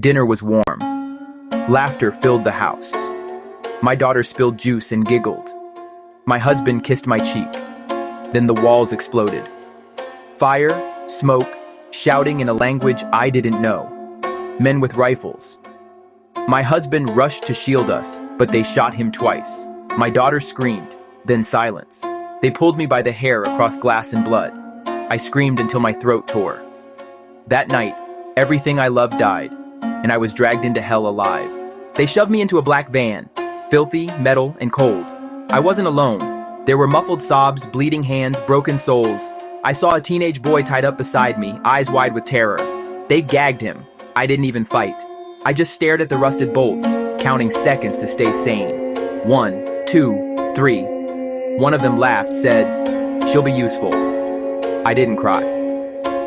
Dinner was warm. Laughter filled the house. My daughter spilled juice and giggled. My husband kissed my cheek. Then the walls exploded. Fire, smoke, shouting in a language I didn't know. Men with rifles. My husband rushed to shield us, but they shot him twice. My daughter screamed, then silence. They pulled me by the hair across glass and blood. I screamed until my throat tore. That night, everything I loved died, and I was dragged into hell alive. They shoved me into a black van, filthy, metal, and cold. I wasn't alone. There were muffled sobs, bleeding hands, broken souls. I saw a teenage boy tied up beside me, eyes wide with terror. They gagged him. I didn't even fight. I just stared at the rusted bolts, counting seconds to stay sane. 1, 2, 3. One of them laughed, said, "She'll be useful." I didn't cry.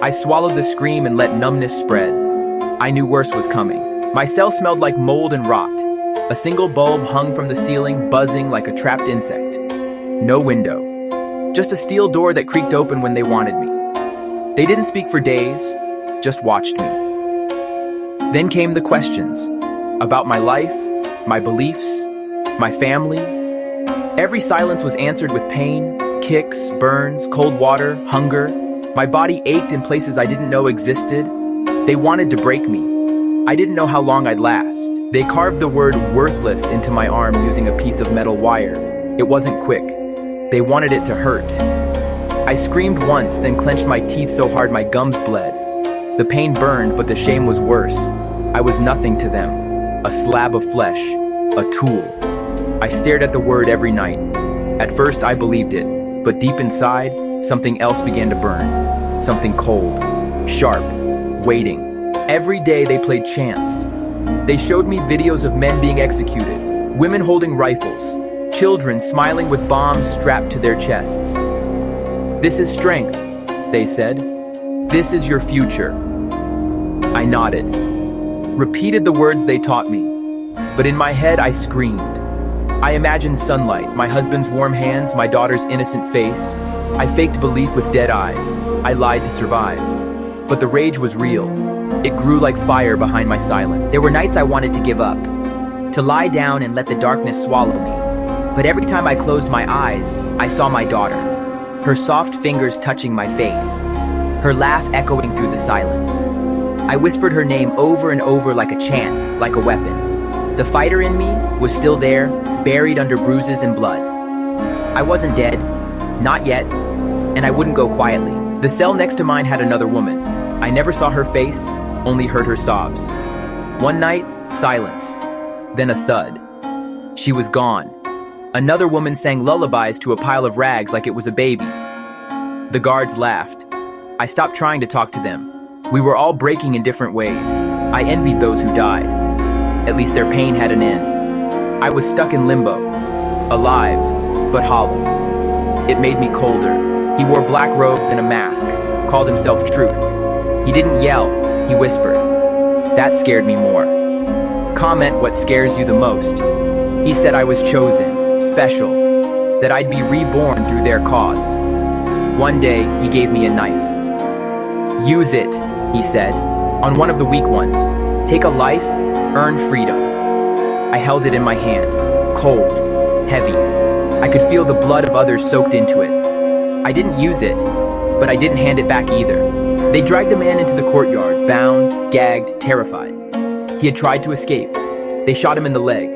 I swallowed the scream and let numbness spread. I knew worse was coming. My cell smelled like mold and rot. A single bulb hung from the ceiling, buzzing like a trapped insect. No window. Just a steel door that creaked open when they wanted me. They didn't speak for days, just watched me. Then came the questions about my life, my beliefs, my family. Every silence was answered with pain, kicks, burns, cold water, hunger. My body ached in places I didn't know existed. They wanted to break me. I didn't know how long I'd last. They carved the word worthless into my arm using a piece of metal wire. It wasn't quick. They wanted it to hurt. I screamed once, then clenched my teeth so hard my gums bled. The pain burned, but the shame was worse. I was nothing to them. A slab of flesh. A tool. I stared at the word every night. At first I believed it, but deep inside, something else began to burn. Something cold, sharp, waiting. Every day they played chance. They showed me videos of men being executed, women holding rifles, children smiling with bombs strapped to their chests. "This is strength," they said. "This is your future." I nodded, repeated the words they taught me, but in my head I screamed. I imagined sunlight, my husband's warm hands, my daughter's innocent face. I faked belief with dead eyes. I lied to survive. But the rage was real. It grew like fire behind my silence. There were nights I wanted to give up, to lie down and let the darkness swallow me. But every time I closed my eyes, I saw my daughter, her soft fingers touching my face, her laugh echoing through the silence. I whispered her name over and over like a chant, like a weapon. The fighter in me was still there, buried under bruises and blood. I wasn't dead, not yet, and I wouldn't go quietly. The cell next to mine had another woman. I never saw her face, only heard her sobs. One night, silence, then a thud. She was gone. Another woman sang lullabies to a pile of rags like it was a baby. The guards laughed. I stopped trying to talk to them. We were all breaking in different ways. I envied those who died. At least their pain had an end. I was stuck in limbo, alive, but hollow. It made me colder. He wore black robes and a mask, called himself Truth. He didn't yell, he whispered. That scared me more. Comment what scares you the most. He said I was chosen, special, that I'd be reborn through their cause. One day, he gave me a knife. "Use it," he said, "on one of the weak ones. Take a life, earn freedom." I held it in my hand, cold, heavy. I could feel the blood of others soaked into it. I didn't use it, but I didn't hand it back either. They dragged a man into the courtyard, bound, gagged, terrified. He had tried to escape. They shot him in the leg,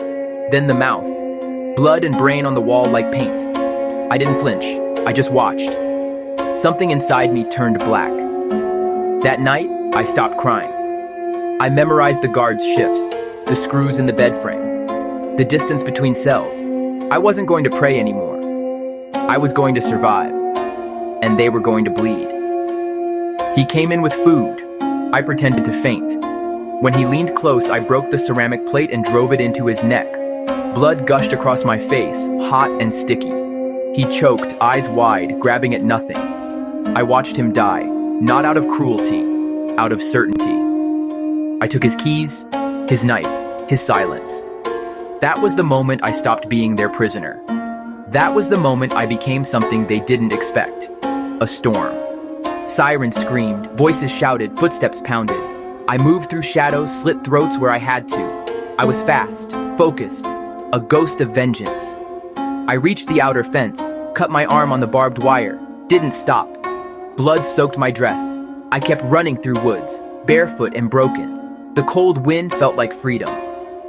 then the mouth. Blood and brain on the wall like paint. I didn't flinch. I just watched. Something inside me turned black. That night, I stopped crying. I memorized the guards' shifts, the screws in the bed frame, the distance between cells. I wasn't going to pray anymore. I was going to survive, and they were going to bleed. He came in with food. I pretended to faint. When he leaned close, I broke the ceramic plate and drove it into his neck. Blood gushed across my face, hot and sticky. He choked, eyes wide, grabbing at nothing. I watched him die, not out of cruelty, out of certainty. I took his keys, his knife, his silence. That was the moment I stopped being their prisoner. That was the moment I became something they didn't expect. A storm. Sirens screamed, voices shouted, footsteps pounded. I moved through shadows, slit throats where I had to. I was fast, focused, a ghost of vengeance. I reached the outer fence, cut my arm on the barbed wire, didn't stop. Blood soaked my dress. I kept running through woods, barefoot and broken. The cold wind felt like freedom.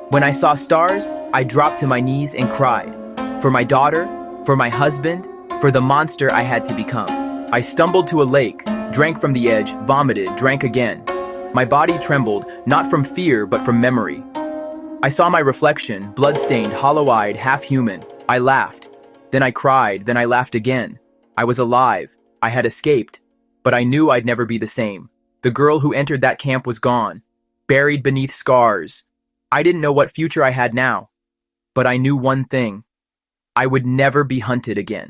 When I saw stars, I dropped to my knees and cried. For my daughter, for my husband, for the monster I had to become. I stumbled to a lake, drank from the edge, vomited, drank again. My body trembled, not from fear, but from memory. I saw my reflection, blood-stained, hollow-eyed, half-human. I laughed. Then I cried, then I laughed again. I was alive. I had escaped. But I knew I'd never be the same. The girl who entered that camp was gone, buried beneath scars. I didn't know what future I had now. But I knew one thing. I would never be hunted again.